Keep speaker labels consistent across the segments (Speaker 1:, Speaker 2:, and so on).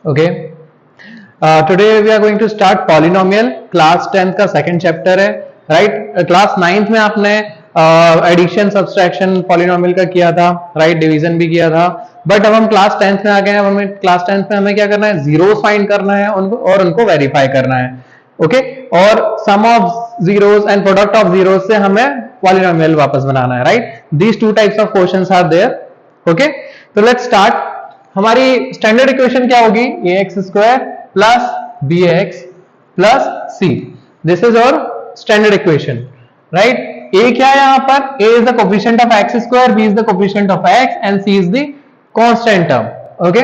Speaker 1: Okay, today we are going to start polynomial. Class 10th का second chapter है, right. Class 9th में आपने addition, subtraction, polynomial का किया था, राइट, डिवीजन भी किया था। बट अब हम क्लास 10th में आ गए हैं। हमें क्लास 10th में हमें क्या करना है, जीरोस फाइंड करना है उनको और उनको वेरीफाई करना है। ओके, और sum of zeros and product of zeros से हमें पॉलिनोमियल वापस बनाना है, right. These two types of questions are there. Okay, तो लेट्स स्टार्ट। हमारी स्टैंडर्ड इक्वेशन क्या होगी, ax square plus bx plus c। This is our standard equation, right. a क्या है यहाँ पर, a is the coefficient of x square, b is the coefficient of x and c is the constant term. Okay,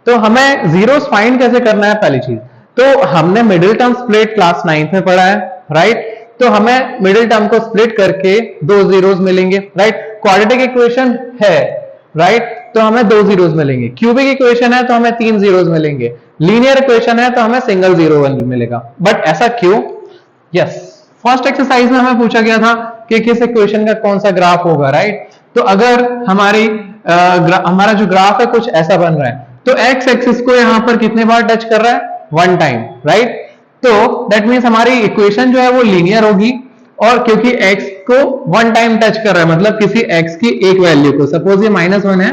Speaker 1: तो हमें zeros find कैसे करना है, पहली चीज तो हमने middle term split class 9th में पढ़ा है, राइट। तो हमें मिडिल टर्म को स्प्लिट करके दो जीरोस मिलेंगे, राइट। क्वाड्रेटिक इक्वेशन है, राइट, तो हमें दो जीरोस मिलेंगे। क्यूबिक इक्वेशन है तो हमें तीन जीरोस मिलेंगे। लीनियर इक्वेशन है तो हमें सिंगल जीरो मिलेगा। बट ऐसा क्यों? यस, फर्स्ट एक्सरसाइज में हमें पूछा गया था कि किस इक्वेशन का कौन सा ग्राफ होगा, राइट। तो अगर हमारा जो ग्राफ है कुछ ऐसा बन रहा है, तो एक्स एक्सिस को यहां पर कितने बार टच कर रहा है, वन टाइम, राइट। तो दैट मीन्स हमारी इक्वेशन जो है वो लीनियर होगी। और क्योंकि x को वन टाइम टच कर रहा है, मतलब किसी x की एक वैल्यू को, सपोज ये -1 है,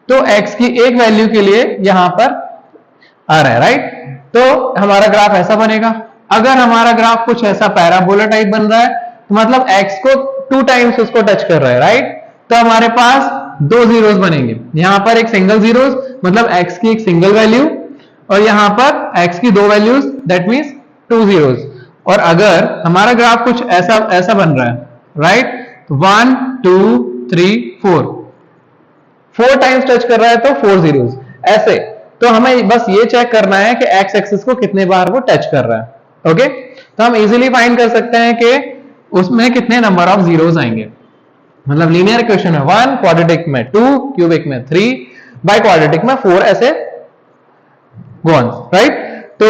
Speaker 1: तो x की एक वैल्यू के लिए यहां पर आ रहा है, राइट। तो हमारा ग्राफ ऐसा बनेगा। अगर हमारा ग्राफ कुछ ऐसा पैराबोला टाइप बन रहा है, तो मतलब x को टू टाइम्स उसको टच कर रहा है, राइट। तो हमारे पास दो जीरोस बनेंगे। यहां पर एक सिंगल जीरोस, मतलब x की एक सिंगल वैल्यू, और यहां पर x की दो values, that means two zeros. और अगर हमारा ग्राफ कुछ ऐसा बन रहा है, राइट, 1 2 3 4 टाइम्स टच कर रहा है तो फोर जीरोस ऐसे। तो हमें बस ये चेक करना है कि एक्स एक्सिस को कितने बार वो टच कर रहा है। ओके, तो हम इजीली फाइंड कर सकते हैं कि उसमें कितने नंबर ऑफ जीरोस आएंगे। मतलब लीनियर इक्वेशन में 1, क्वाड्रेटिक में 2, क्यूबिक में 3, बाय क्वाड्रेटिक में 4, ऐसे गोन, राइट। तो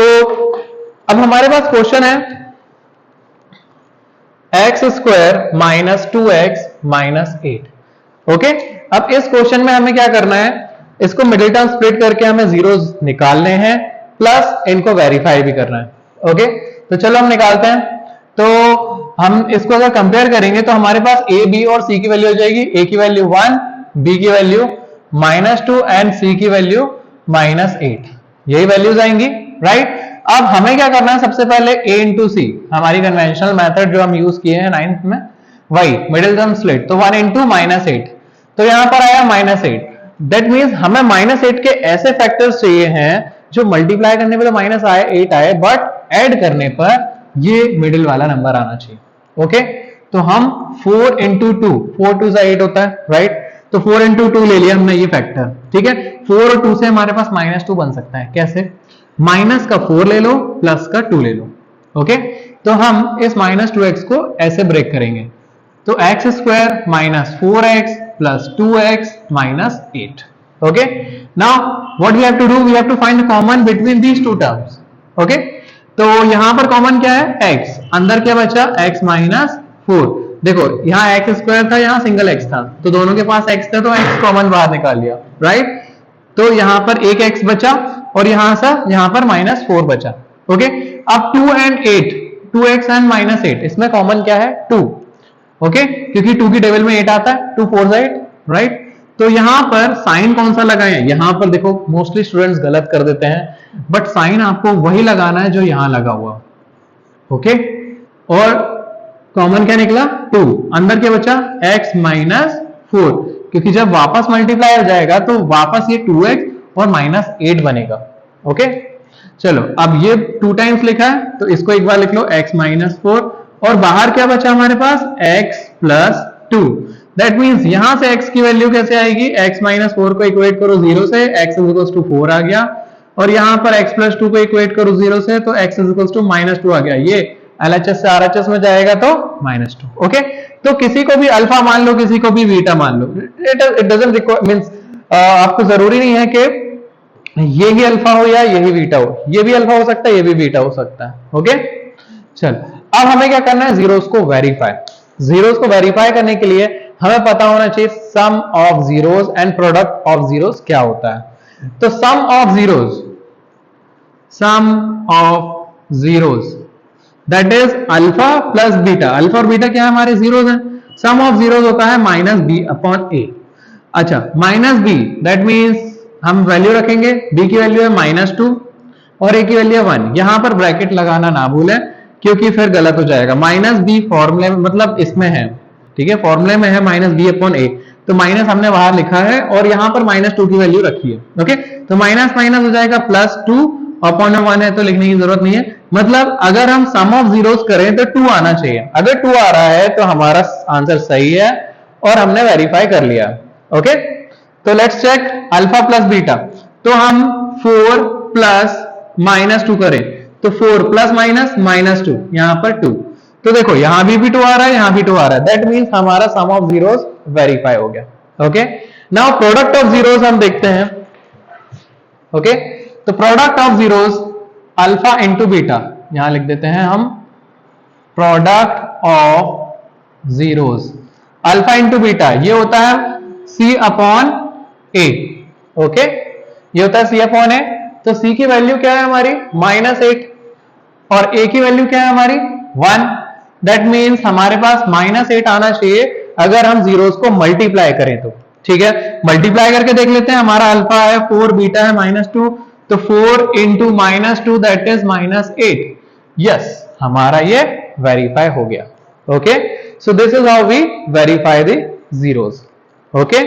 Speaker 1: अब हमारे पास क्वेश्चन है x square minus 2x minus 8। Okay, अब इस क्वेश्चन में हमें क्या करना है, इसको मिडिल टर्म स्प्लिट करके हमें जीरोस निकालने हैं, प्लस इनको वेरीफाई भी करना है। ओके, तो चलो हम निकालते हैं। तो हम इसको अगर कंपेयर करेंगे तो हमारे पास a, b और c की वैल्यू हो जाएगी। a की वैल्यू 1, b की वैल्यू -2 एंड c की वैल्यू -8, यही वैल्यूज आएंगी, राइट। अब हमें क्या करना है, सबसे पहले a इंटू सी, हमारी कन्वेंशनल मेथड जो हम यूज किए हैं 9th में, वही मिडिल टर्म स्प्लिट। तो 1 इंटू -8, तो यहां पर आया -8। दैट मीन्स हमें -8 के ऐसे फैक्टर्स चाहिए हैं जो मल्टीप्लाई करने पे तो -8 आए, बट ऐड करने पर ये मिडिल वाला नंबर आना चाहिए। ओके, तो हम 4 इंटू 2, 4 2 से 8 होता है, राइट। तो 4 इंटू 2 ले लिया हमने ये फैक्टर, ठीक है। 4 और 2 से हमारे पास -2 बन सकता है। कैसे? माइनस का 4 ले लो, प्लस का 2 ले लो। ओके, तो हम इस -2x को ऐसे ब्रेक करेंगे। तो x square minus 4x plus 2x minus 8। Okay, now what we have to do, we have to find the common between these two terms. Okay, तो यहां पर कॉमन क्या है, x, अंदर क्या बचा, x माइनस 4। देखो यहाँ एक्स स्क्वायर था, यहाँ सिंगल x था, तो दोनों के पास x था, तो x कॉमन बाहर निकाल लिया, राइट। तो यहां पर एक x बचा और यहां पर -4 बचा। ओके, अब 2 एंड 8, 2x एंड -8, इसमें कॉमन क्या है, 2। ओके, क्योंकि 2 की टेबल में 8 आता है, 2 4 8, राइट। तो यहां पर साइन कौन सा लगाए, यहां पर देखो मोस्टली स्टूडेंट्स गलत कर देते हैं, बट साइन आपको वही लगाना है जो यहां लगा हुआ। ओके, और कॉमन क्या निकला, 2, अंदर क्या बचा, x -4, क्योंकि जब वापस मल्टीप्लाई हो जाएगा तो वापस ये 2x और -8 बनेगा। ओके, चलो अब ये 2 टाइम्स लिखा है तो इसको एक बार लिख लो, x -4, और बाहर क्या बचा हमारे पास, x प्लस 2। दैट मीन्स यहां से x की वैल्यू कैसे आएगी, x -4 को इक्वेट करो 0 से, x = 4 आ गया, और यहां पर x + 2 को इक्वेट करो 0 से, तो x = -2 आ गया। ये LHS से RHS में जाएगा तो -2। ओके, तो किसी को भी अल्फा मान लो, किसी को भी बीटा मान लो, इट डजंट रिक्वायर, मींस आपको जरूरी नहीं है कि ये ही अल्फा हो या यही बीटा हो, ये भी अल्फा हो सकता है, ये भी बीटा हो सकता है। ओके, चल अब हमें क्या करना है, जीरोस को वेरीफाई। जीरोस को वेरीफाई करने के लिए हमें पता होना चाहिए sum of zeros and product of zeros क्या होता है। तो sum of zeros sum of zeros, that is alpha plus beta. Alpha और बीटा क्या है हमारे जीरोस हैं, सम ऑफ जीरोस होता है माइनस बी अपॉन ए। अच्छा माइनस बी दैट मीन्स हम वैल्यू रखेंगे, b की वैल्यू है -2 और a की वैल्यू है 1। यहां पर ब्रैकेट लगाना ना भूलें क्योंकि फिर गलत हो जाएगा। माइनस बी फॉर्मूले में मतलब इसमें है, ठीक है, फॉर्मूले में है -b अपॉन a, तो माइनस हमने बाहर लिखा है और यहां पर -2 की वैल्यू रखी है। ओके, तो माइनस माइनस हो जाएगा +2 अपॉन 1 है तो लिखने की जरूरत नहीं है। मतलब अगर हम सम ऑफ जीरोस करें तो 2 आना चाहिए, अगर 2 आ रहा है तो हमारा आंसर सही है और हमने वेरीफाई कर लिया। ओके, तो let's check alpha plus beta. तो हम 4 प्लस -2 करें तो 4 प्लस माइनस -2, यहां पर 2, तो देखो यहां भी 2 आ रहा है, यहां भी 2 आ रहा है, दैट मींस हमारा सम ऑफ जीरोस वेरीफाई हो गया। Okay, now product of zeros हम देखते हैं। ओके, तो product of zeros alpha into beta, यहां लिख देते हैं हम product of zeros alpha into beta, ये होता है c अपॉन ए। ओके, ये होता है c अपॉन ए, तो c की वैल्यू क्या है हमारी -8 और a की वैल्यू क्या है हमारी 1, दैट मीन्स हमारे पास -8 आना चाहिए अगर हम जीरोस को मल्टीप्लाई करें तो। ठीक है, मल्टीप्लाई करके देख लेते हैं, हमारा अल्फा है 4, बीटा है -2, तो 4 इंटू -2 दैट इज -8। यस, हमारा ये वेरीफाई हो गया। Okay, so this is how we verify the zeros. Okay,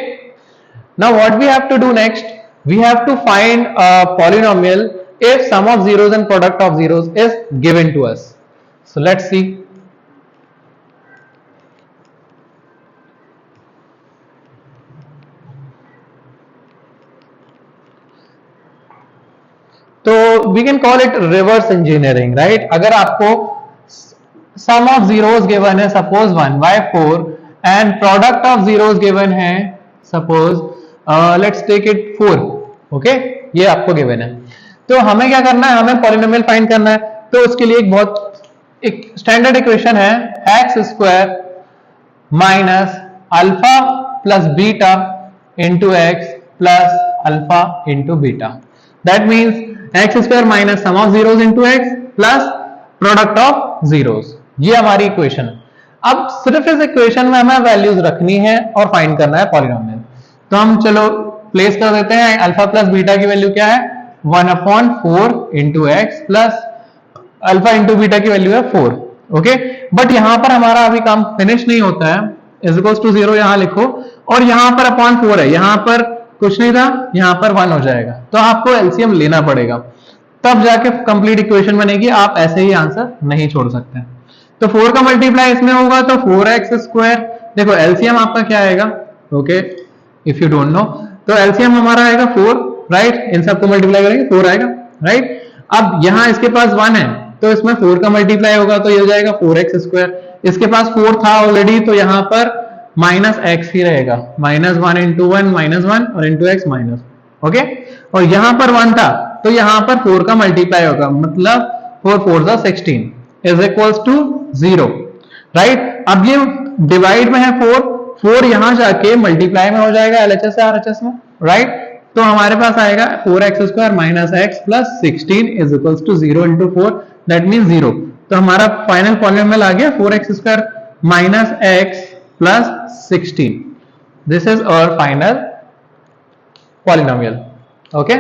Speaker 1: now what we have to do next, we have to find a polynomial if sum of zeros and product of zeros is given to us. So let's see. तो we can call it reverse engineering, right? अगर आपको sum of zeros given है suppose 1/4 and product of zeros given है suppose let's take it 4, okay, ये आपको given है, तो हमें क्या करना है, हमें पॉलिनोमियल फाइंड करना है। तो उसके लिए एक स्टैंडर्ड इक्वेशन है x² minus alpha plus beta into x plus alpha into beta, that means x² minus sum of zeros into x plus product of zeros, ये हमारी इक्वेशन। अब सिर्फ इस इक्वेशन में हमें वैल्यूज रखनी है और फाइंड करना है पॉलिनोमियल। तो हम चलो प्लेस कर देते हैं, अल्फा प्लस बीटा की वैल्यू क्या है 1/4 into x plus alpha into beta की वैल्यू है 4। ओके, बट यहां पर हमारा अभी काम फिनिश नहीं होता है, इज इक्वल्स टू 0 यहां लिखो और यहां पर अपॉन 4 है, यहां पर कुछ नहीं था, यहां पर 1 हो जाएगा, तो आपको एलसीएम लेना पड़ेगा तब जाके कंप्लीट इक्वेशन बनेगी, आप ऐसे ही आंसर नहीं छोड़ सकते। तो 4 का मल्टीप्लाई इसमें होगा तो 4x², देखो एलसीएम आपका क्या आएगा, okay if you don't know, तो एलसीएम हमारा आएगा 4, राइट, इन सबको मल्टीप्लाई करेंगे 4 आएगा, राइट। अब यहां इसके पास 1 है तो इसमें 4 का मल्टीप्लाई होगा तो ये हो जाएगा 4x², इसके पास 4 था ऑलरेडी तो यहां पर -x ही रहेगा, -1 इंटू 1 -1 और इंटू x माइनस, ओके, और यहां पर 1 था तो यहां पर 4 का मल्टीप्लाई होगा, मतलब 4 4 जा 16 इज इक्वल्स टू 0, राइट। अब ये डिवाइड में है 4 यहां जाके मल्टीप्लाई में हो जाएगा LHS से RHS में, राइट, तो हमारे पास आएगा 4x² minus x plus 16 is equals to 0 into 4 that mean 0, तो हमारा फाइनल पॉलिनोमियल आ गया 4x² minus x plus 16, this is our final polynomial. Okay.